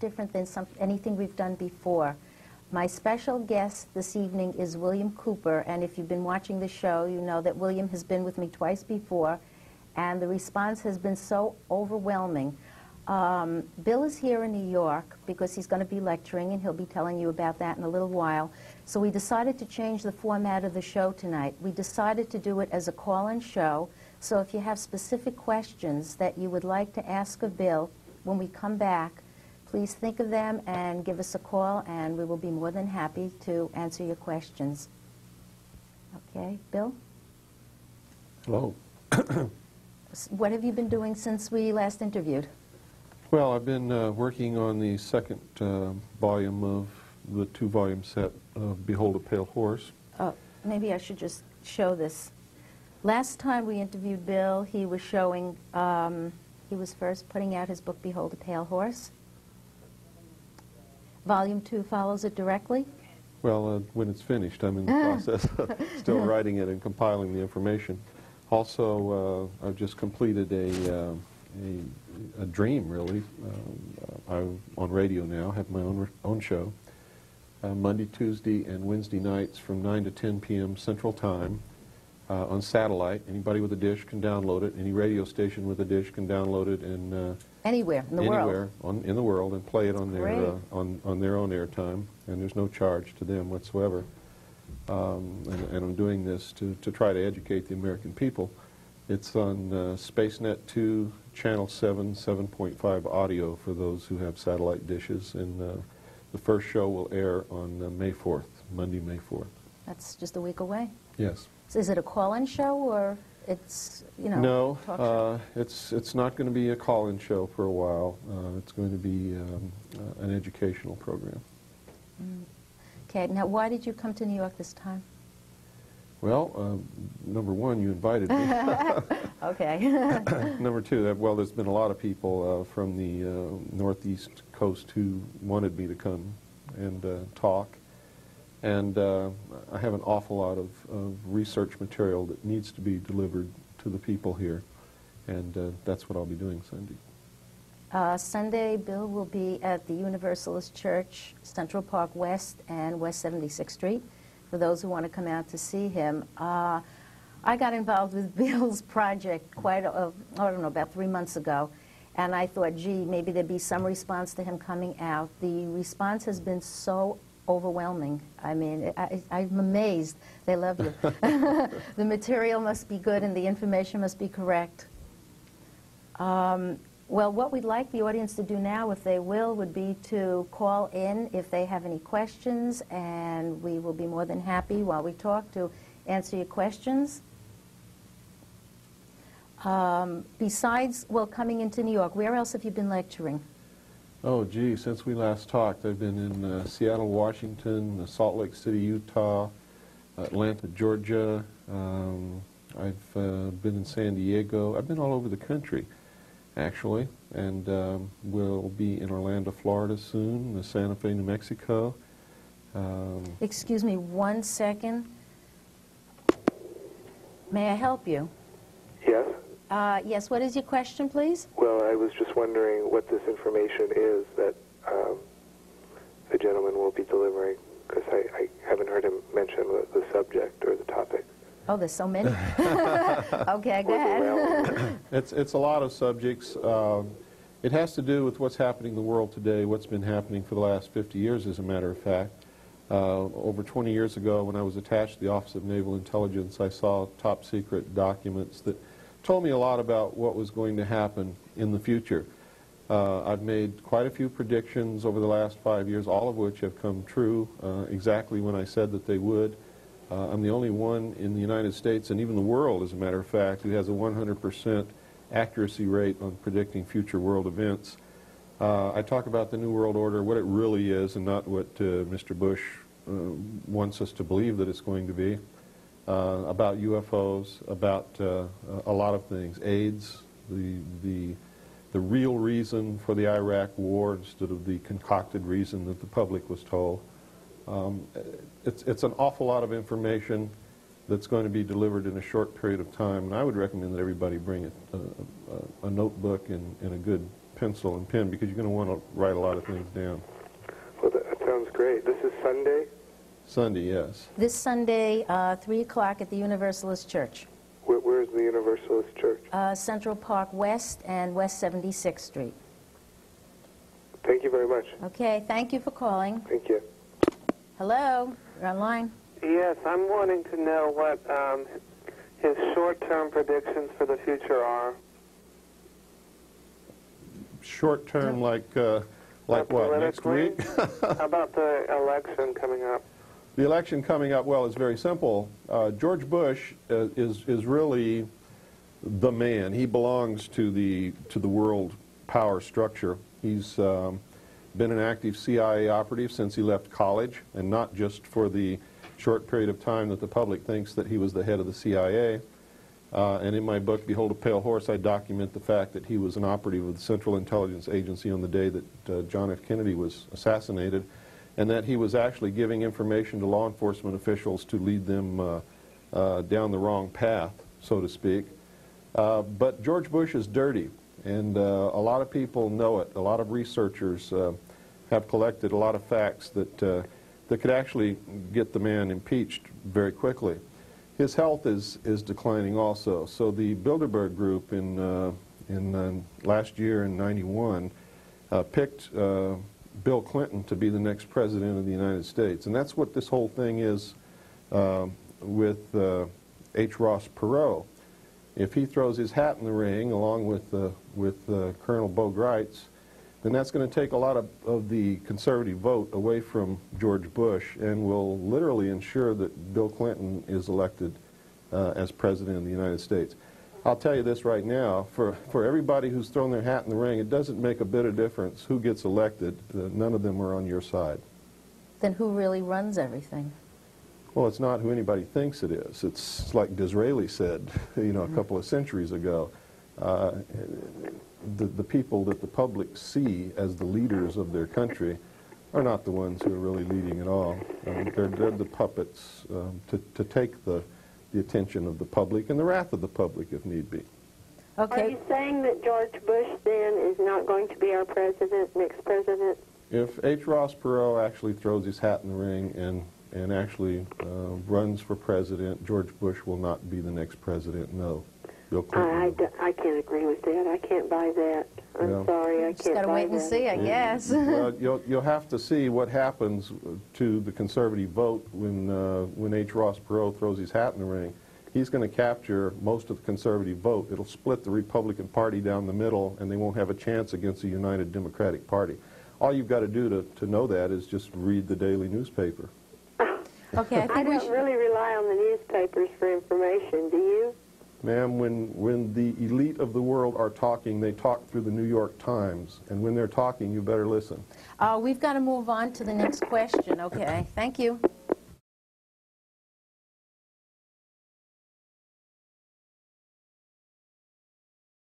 different than anything we've done before. My special guest this evening is William Cooper, and if you've been watching the show, you know that William has been with me twice before, and the response has been so overwhelming. Bill is here in New York because he's going to be lecturing, and he'll be telling you about that in a little while. So we decided to change the format of the show tonight. We decided to do it as a call-in show, so if you have specific questions that you would like to ask of Bill when we come back, please think of them and give us a call, and we will be more than happy to answer your questions. Okay, Bill? Hello. What have you been doing since we last interviewed? Well, I've been working on the second volume of the two-volume set of Behold a Pale Horse. Maybe I should just show this. Last time we interviewed Bill, he was showing, he was first putting out his book, Behold a Pale Horse. Volume 2 follows it directly? Well, when it's finished, I'm in the process of still writing it and compiling the information. Also, I've just completed a dream, really. I'm on radio now, have my own show. Monday, Tuesday, and Wednesday nights from 9 to 10 p.m. Central Time on satellite. Anybody with a dish can download it. Any radio station with a dish can download it and anywhere in the world. In the world, and play it on their on their own airtime, and there's no charge to them whatsoever. And I'm doing this to try to educate the American people. It's on SpaceNet 2, Channel 7, 7.5 audio for those who have satellite dishes, and the first show will air on May 4th, Monday, May 4th. That's just a week away? Yes. So is it a call-in show, or it's, you know, no, talk show? it's not going to be a call-in show for a while. It's going to be an educational program. Okay, now why did you come to New York this time? Well, number one, you invited me. Okay. Number two, well, there's been a lot of people from the northeast coast who wanted me to come and talk. And I have an awful lot of research material that needs to be delivered to the people here. And that's what I'll be doing Sunday. Sunday, Bill will be at the Universalist Church, Central Park West and West 76th Street, for those who want to come out to see him. I got involved with Bill's project I don't know, about 3 months ago, and I thought, gee, maybe there'd be some response to him coming out. The response has been so overwhelming. I mean, I'm amazed. They love you. The material must be good and the information must be correct. Well, what we'd like the audience to do now, if they will, would be to call in if they have any questions, and we will be more than happy while we talk to answer your questions. Besides, well, coming into New York, where else have you been lecturing? Oh, gee, since we last talked, I've been in Seattle, Washington, Salt Lake City, Utah, Atlanta, Georgia. I've been in San Diego. I've been all over the country, actually, and we'll be in Orlando, Florida soon, Santa Fe, New Mexico. Excuse me 1 second. May I help you? Yes? Yes, what is your question, please? Well, I was just wondering what this information is that the gentleman will be delivering, because I haven't heard him mention the subject or the topic. Oh, there's so many. Okay, go ahead. It's a lot of subjects. It has to do with what's happening in the world today, what's been happening for the last 50 years, as a matter of fact. Over 20 years ago, when I was attached to the Office of Naval Intelligence, I saw top-secret documents that told me a lot about what was going to happen in the future. I've made quite a few predictions over the last 5 years, all of which have come true exactly when I said that they would. I'm the only one in the United States, and even the world, as a matter of fact, who has a 100% accuracy rate on predicting future world events. I talk about the New World Order, what it really is, and not what Mr. Bush wants us to believe that it's going to be. About UFOs, about a lot of things. AIDS, the real reason for the Iraq War instead of the concocted reason that the public was told. It's an awful lot of information that's going to be delivered in a short period of time, and I would recommend that everybody bring a notebook and a good pencil and pen because you're going to want to write a lot of things down. Well, that sounds great. This is Sunday? Sunday, yes. This Sunday, 3 o'clock at the Universalist Church. Where's the Universalist Church? Central Park West and West 76th Street. Thank you very much. Okay, thank you for calling. Thank you. Hello, you're online. Yes, I'm wanting to know what his short-term predictions for the future are. Short term, like what, next week? How about the election coming up? The election coming up, well, it's very simple. George Bush is really the man. He belongs to the world power structure. He's been an active CIA operative since he left college, and not just for the short period of time that the public thinks that he was the head of the CIA. And in my book, Behold a Pale Horse, I document the fact that he was an operative of the Central Intelligence Agency on the day that John F. Kennedy was assassinated, and that he was actually giving information to law enforcement officials to lead them down the wrong path, so to speak. But George Bush is dirty, and a lot of people know it. A lot of researchers have collected a lot of facts that could actually get the man impeached very quickly. His health is declining also. So the Bilderberg Group in last year in '91 picked Bill Clinton to be the next president of the United States, and that's what this whole thing is with H. Ross Perot. If he throws his hat in the ring along with Colonel Bo Gritz, then that's going to take a lot of the conservative vote away from George Bush and will literally ensure that Bill Clinton is elected as president of the United States. I'll tell you this right now, for everybody who's thrown their hat in the ring, it doesn't make a bit of difference who gets elected. None of them are on your side. Then who really runs everything? Well, it's not who anybody thinks it is. It's like Disraeli said, you know, a couple of centuries ago. The people that the public see as the leaders of their country are not the ones who are really leading at all. They're the puppets to take the attention of the public and the wrath of the public if need be. Okay. Are you saying that George Bush then is not going to be our president, next president? If H. Ross Perot actually throws his hat in the ring and actually runs for president, George Bush will not be the next president, no. Bill Clinton. I can't agree with that. I can't buy that. I'm sorry, I can't buy that. Just got to wait and see, I guess. Well, you'll have to see what happens to the conservative vote when H. Ross Perot throws his hat in the ring. He's going to capture most of the conservative vote. It'll split the Republican Party down the middle, and they won't have a chance against the United Democratic Party. All you've got to do to know that is just read the daily newspaper. Okay, I don't really rely on the newspapers for information. Do you? Ma'am, when the elite of the world are talking, they talk through the New York Times. And when they're talking, you better listen. we've got to move on to the next question. Okay, thank you.